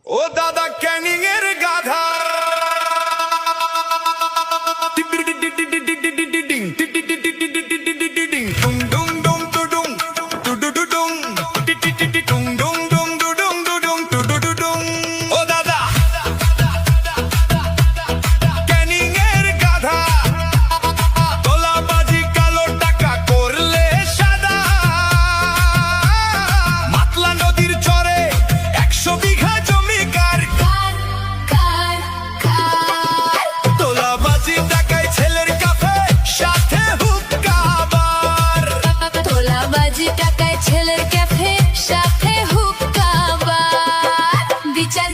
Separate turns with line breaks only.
ও দাদা ক্যানিং এর গাধা ও দাদা ক্যানিং এর গাধা তোলাবাজি কালো টাকা করলে সাদা মাতলা নদীর চরে 100 বিঘা জমি কার তোলাবাজি টাকায় ছেলের কাফে সাথে হুক্কা বার
তোলাবাজি টাকায় ছেলের ক্যাফে সাথে হুক্কা বার বিচার